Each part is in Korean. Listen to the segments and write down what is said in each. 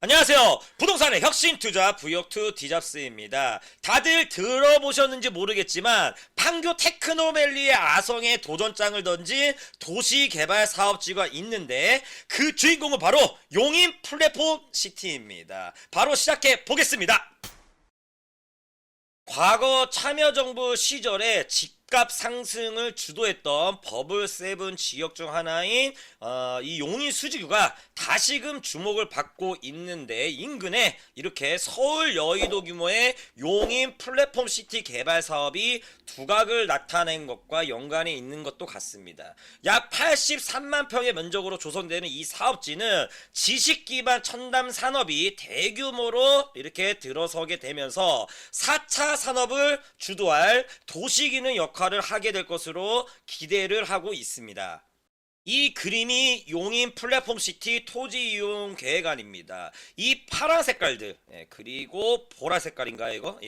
안녕하세요. 부동산의 혁신투자 부역투 디잡스입니다. 다들 들어보셨는지 모르겠지만 판교 테크노밸리의 아성에 도전장을 던진 도시개발 사업지가 있는데 그 주인공은 바로 용인 플랫폼 시티입니다. 바로 시작해 보겠습니다. 과거 참여정부 시절에 집값 상승을 주도했던 버블7 지역 중 하나인 이 용인 수지구가 다시금 주목을 받고 있는데, 인근에 이렇게 서울 여의도 규모의 용인 플랫폼 시티 개발 사업이 두각을 나타낸 것과 연관이 있는 것도 같습니다. 약 83만 평의 면적으로 조성되는 이 사업지는 지식 기반 첨단 산업이 대규모로 이렇게 들어서게 되면서 4차 산업을 주도할 도시기능 역할을 하게 될 것으로 기대를 하고 있습니다. 이 그림이 용인 플랫폼시티 토지 이용 계획안입니다. 이 파란 색깔들, 그리고 보라 색깔인가요 이거?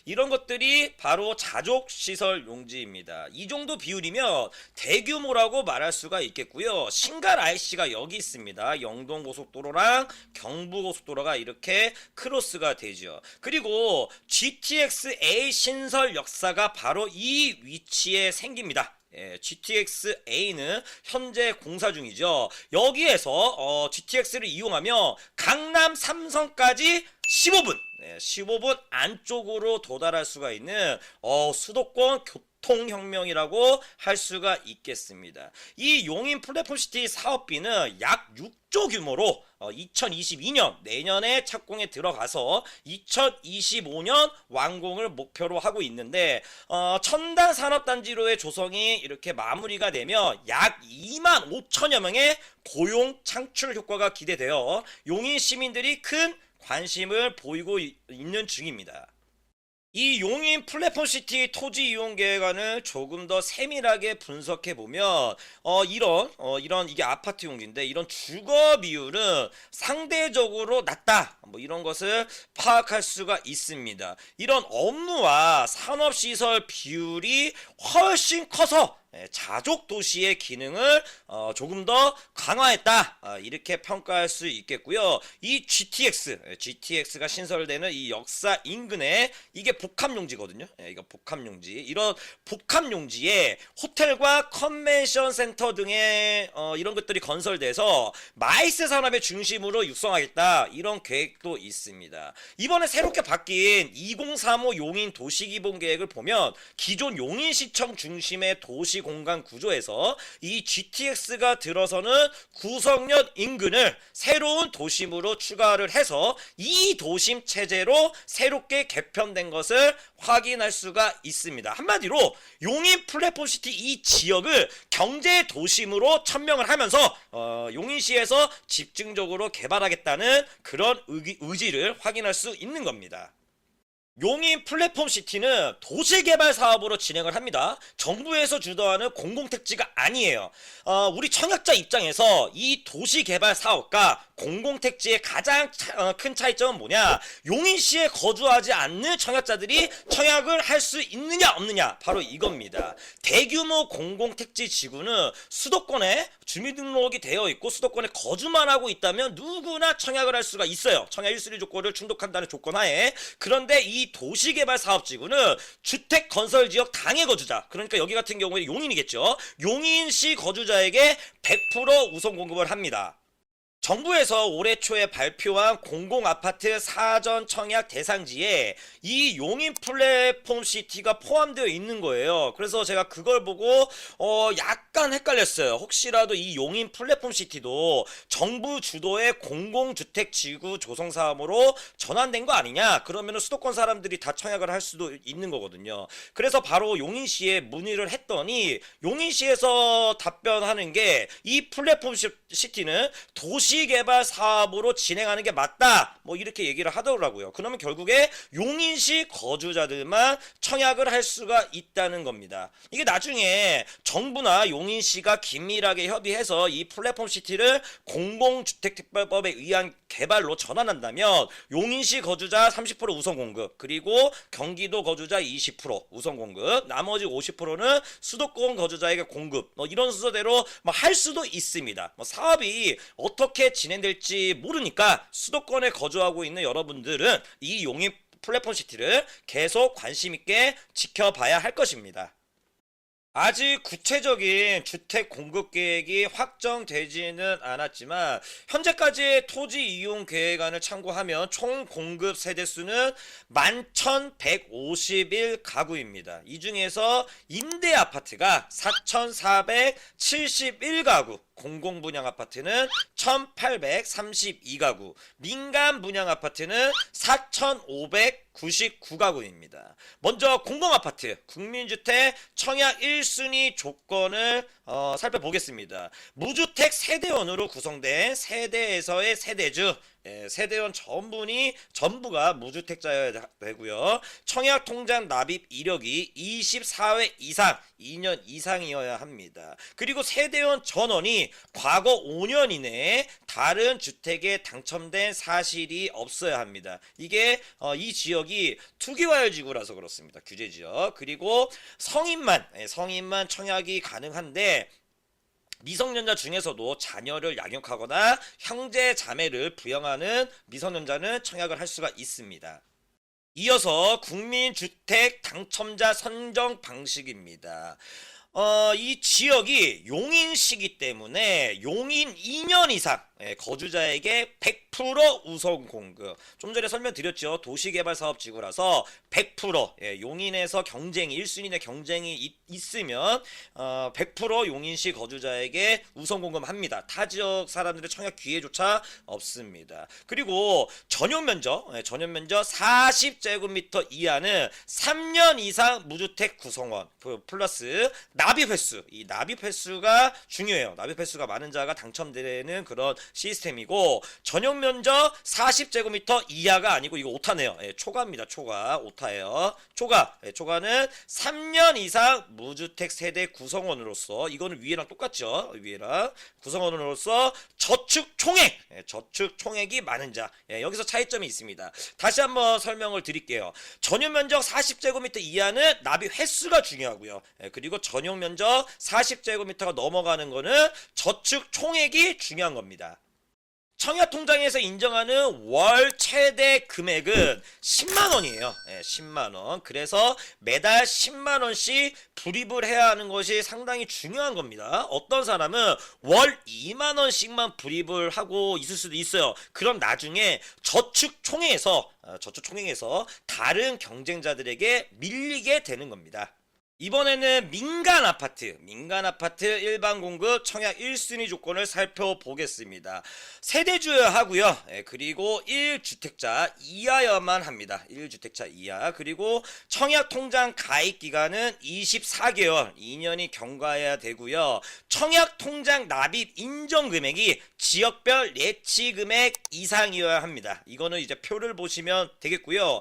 이런 것들이 바로 자족시설 용지입니다. 이 정도 비율이면 대규모라고 말할 수가 있겠고요. 신갈 IC가 여기 있습니다. 영동고속도로랑 경부고속도로가 이렇게 크로스가 되죠. 그리고 GTX-A 신설 역사가 바로 이 위치에 생깁니다. GTX-A는 현재 공사 중이죠. 여기에서 GTX를 이용하면 강남 삼성까지 15분 안쪽으로 도달할 수가 있는 수도권 교통혁명이라고 할 수가 있겠습니다. 이 용인 플랫폼시티 사업비는 약 6조 규모로 2022년 내년에 착공에 들어가서 2025년 완공을 목표로 하고 있는데, 첨단 산업단지로의 조성이 이렇게 마무리가 되면 약 2만 5천여 명의 고용 창출 효과가 기대되어 용인 시민들이 큰 관심을 보이고 있는 중입니다. 이 용인 플랫폼시티 토지 이용 계획안을 조금 더 세밀하게 분석해 보면 이런 이게 아파트 용지인데, 이런 주거 비율은 상대적으로 낮다, 이런 것을 파악할 수가 있습니다. 이런 업무와 산업시설 비율이 훨씬 커서 자족 도시의 기능을 조금 더 강화했다, 이렇게 평가할 수 있겠고요. 이 GTX가 신설되는 이 역사 인근에 이게 복합용지거든요. 이거 복합용지. 이런 복합용지에 호텔과 컨벤션 센터 등의 이런 것들이 건설돼서 마이스 산업의 중심으로 육성하겠다, 이런 계획도 있습니다. 이번에 새롭게 바뀐 2035 용인 도시기본계획을 보면 기존 용인시청 중심의 도시 공간 구조에서 이 GTX가 들어서는 구성역 인근을 새로운 도심으로 추가를 해서 이 도심 체제로 새롭게 개편된 것을 확인할 수가 있습니다. 한마디로 용인 플랫폼시티 이 지역을 경제 도심으로 천명을 하면서 용인시에서 집중적으로 개발하겠다는 그런 의지를 확인할 수 있는 겁니다. 용인 플랫폼시티는 도시개발 사업으로 진행을 합니다. 정부에서 주도하는 공공택지가 아니에요. 우리 청약자 입장에서 이 도시개발 사업과 공공택지의 가장 큰 차이점은 뭐냐? 용인시에 거주하지 않는 청약자들이 청약을 할 수 있느냐 없느냐, 바로 이겁니다. 대규모 공공택지 지구는 수도권에 주민등록이 되어 있고 수도권에 거주만 하고 있다면 누구나 청약을 할 수가 있어요. 청약 1순위 조건을 충족한다는 조건 하에. 그런데 이 도시개발 사업지구는 주택건설지역 당해 거주자, 그러니까 여기 같은 경우에 용인이겠죠. 용인시 거주자에게 100% 우선 공급을 합니다. 정부에서 올해 초에 발표한 공공아파트 사전 청약 대상지에 이 용인 플랫폼 시티가 포함되어 있는 거예요. 그래서 제가 그걸 보고 약간 헷갈렸어요. 혹시라도 이 용인 플랫폼 시티도 정부 주도의 공공주택 지구 조성 사업으로 전환된 거 아니냐? 그러면 수도권 사람들이 다 청약을 할 수도 있는 거거든요. 그래서 바로 용인시에 문의를 했더니 용인시에서 답변하는 게 이 플랫폼 시티는 도시개발 사업으로 진행하는 게 맞다, 이렇게 얘기를 하더라고요. 그러면 결국에 용인시 거주자들만 청약을 할 수가 있다는 겁니다. 이게 나중에 정부나 용인시가 긴밀하게 협의해서 이 플랫폼 시티를 공공주택특별법에 의한 개발로 전환한다면 용인시 거주자 30% 우선 공급, 그리고 경기도 거주자 20% 우선 공급, 나머지 50%는 수도권 거주자에게 공급, 이런 순서대로 할 수도 있습니다. 사업이 어떻게 어떻게 진행될지 모르니까 수도권에 거주하고 있는 여러분들은 이 용인 플랫폼 시티를 계속 관심 있게 지켜봐야 할 것입니다. 아직 구체적인 주택 공급 계획이 확정되지는 않았지만 현재까지의 토지 이용 계획안을 참고하면 총 공급 세대수는 11,151 가구입니다. 이 중에서 임대 아파트가 4,471가구, 공공분양 아파트는 1,832가구, 민간 분양 아파트는 4,599가구입니다. 먼저 공공아파트, 국민주택 청약 1순위 조건을 살펴보겠습니다. 무주택 세대원으로 구성된 세대에서의 세대주, 세대원 전부가 무주택자여야 되고요. 청약통장 납입 이력이 24회 이상, 2년 이상이어야 합니다. 그리고 세대원 전원이 과거 5년 이내에 다른 주택에 당첨된 사실이 없어야 합니다. 이게 이 지역이 투기과열지구라서 그렇습니다. 규제지역. 그리고 성인만 청약이 가능한데 미성년자 중에서도 자녀를 양육하거나 형제 자매를 부양하는 미성년자는 청약을 할 수가 있습니다. 이어서 국민주택 당첨자 선정 방식입니다. 이 지역이 용인시기 때문에 용인 2년 이상 거주자에게 100% 우선 공급. 좀 전에 설명드렸죠. 도시개발사업지구라서 100% 용인에서 경쟁이 1순위의 경쟁이 있으면 100% 용인시 거주자에게 우선 공급합니다. 타 지역 사람들의 청약 기회조차 없습니다. 그리고 전용 면적 40제곱미터 이하는 3년 이상 무주택 구성원 플러스 납입 횟수. 이 납입 횟수가 중요해요. 납입 횟수가 많은 자가 당첨되는 그런 시스템이고, 전용 면적 40제곱미터 이하가 아니고 이거 오타네요. 초과입니다. 초과. 오타예요. 초과는 3년 이상 무주택 세대 구성원으로서, 이거는 위에랑 똑같죠. 위에랑 구성원으로서 저축 총액이 많은 자. 여기서 차이점이 있습니다. 다시 한번 설명을 드릴게요. 전용 면적 40제곱미터 이하는 납입 횟수가 중요하고요. 그리고 전용 면적 40제곱미터가 넘어가는 거는 저축 총액이 중요한 겁니다. 청약통장에서 인정하는 월 최대 금액은 10만원이에요. 10만원. 그래서 매달 10만원씩 불입을 해야 하는 것이 상당히 중요한 겁니다. 어떤 사람은 월 2만원씩만 불입을 하고 있을 수도 있어요. 그럼 나중에 저축총액에서 다른 경쟁자들에게 밀리게 되는 겁니다. 이번에는 민간 아파트 일반 공급 청약 1순위 조건을 살펴보겠습니다. 세대주여야 하고요. 그리고 1주택자 이하여만 합니다. 1주택자 이하. 그리고 청약 통장 가입 기간은 24개월, 2년이 경과해야 되고요. 청약 통장 납입 인정 금액이 지역별 예치 금액 이상이어야 합니다. 이거는 이제 표를 보시면 되겠고요.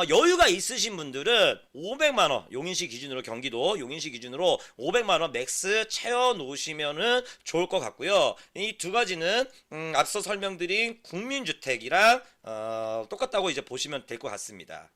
여유가 있으신 분들은 500만 원, 용인시 기준으로 경기도 용인시 기준으로 500만원 맥스 채워 놓으시면은 좋을 것 같고요. 이 두 가지는 앞서 설명드린 국민주택이랑 똑같다고 이제 보시면 될 것 같습니다.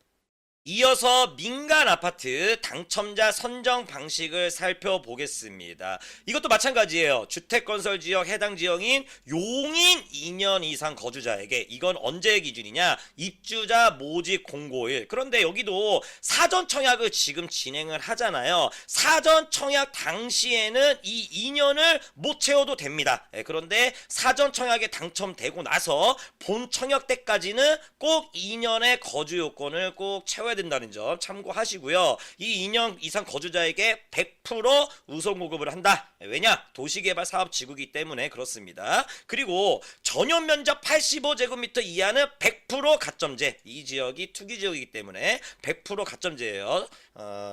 이어서 민간 아파트 당첨자 선정 방식을 살펴보겠습니다. 이것도 마찬가지예요. 주택건설지역 해당 지역인 용인 2년 이상 거주자에게, 이건 언제 기준이냐? 입주자 모집 공고일. 그런데 여기도 사전 청약을 지금 진행을 하잖아요. 사전 청약 당시에는 이 2년을 못 채워도 됩니다. 그런데 사전 청약에 당첨되고 나서 본 청약 때까지는 꼭 2년의 거주 요건을 꼭 채워야 된다는 점 참고하시고요. 이 2년 이상 거주자에게 100% 우선 공급을 한다. 왜냐? 도시개발 사업지구이기 때문에 그렇습니다. 그리고 전용 면적 85제곱미터 이하는 100% 가점제. 이 지역이 투기지역이기 때문에 100% 가점제예요.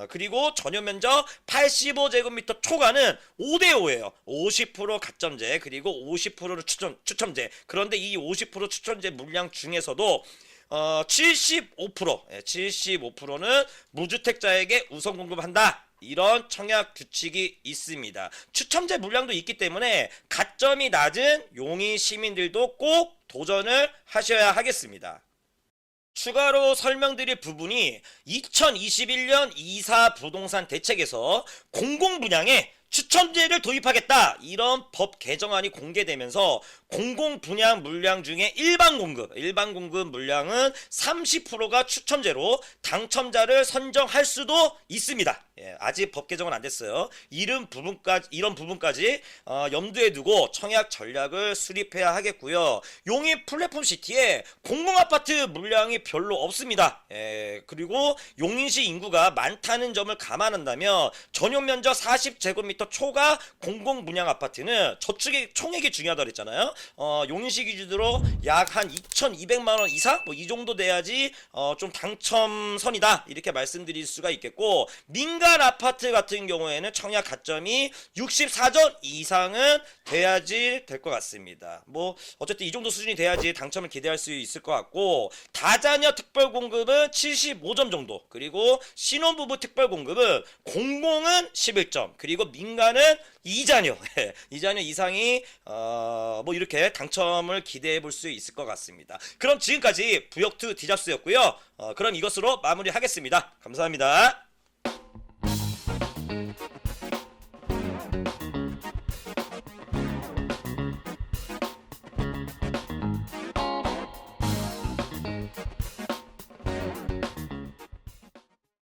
그리고 전용 면적 85제곱미터 초과는 5대5예요. 50% 가점제, 그리고 50%는 추첨제. 그런데 이 50% 추첨제 물량 중에서도 75%는 무주택자에게 우선 공급한다. 이런 청약 규칙이 있습니다. 추첨제 물량도 있기 때문에 가점이 낮은 용인 시민들도 꼭 도전을 하셔야 하겠습니다. 추가로 설명드릴 부분이 2021년 2사 부동산 대책에서 공공분양에 추첨제를 도입하겠다 이런 법 개정안이 공개되면서 공공 분양 물량 중에 일반 공급 물량은 30%가 추첨제로 당첨자를 선정할 수도 있습니다. 예, 아직 법 개정은 안 됐어요. 이런 부분까지 염두에 두고 청약 전략을 수립해야 하겠고요. 용인 플랫폼 시티에 공공 아파트 물량이 별로 없습니다. 예, 그리고 용인시 인구가 많다는 점을 감안한다면 전용 면적 40제곱미터 초과 공공 분양 아파트는 저축의 총액이 중요하다 그랬잖아요. 용인시 기준으로 약 한 2,200만 원 이상 뭐 이 정도 돼야지 좀 당첨선이다 이렇게 말씀드릴 수가 있겠고, 민간 아파트 같은 경우에는 청약 가점이 64점 이상은 돼야지 될 것 같습니다. 뭐 어쨌든 이 정도 수준이 돼야지 당첨을 기대할 수 있을 것 같고, 다자녀 특별 공급은 75점 정도, 그리고 신혼부부 특별 공급은 공공은 11점, 그리고 민간은 2자녀 2자녀 이상이 뭐 이렇게 당첨을 기대해 볼 수 있을 것 같습니다. 그럼 지금까지 부역2 디잡스였고요. 그럼 이것으로 마무리하겠습니다. 감사합니다.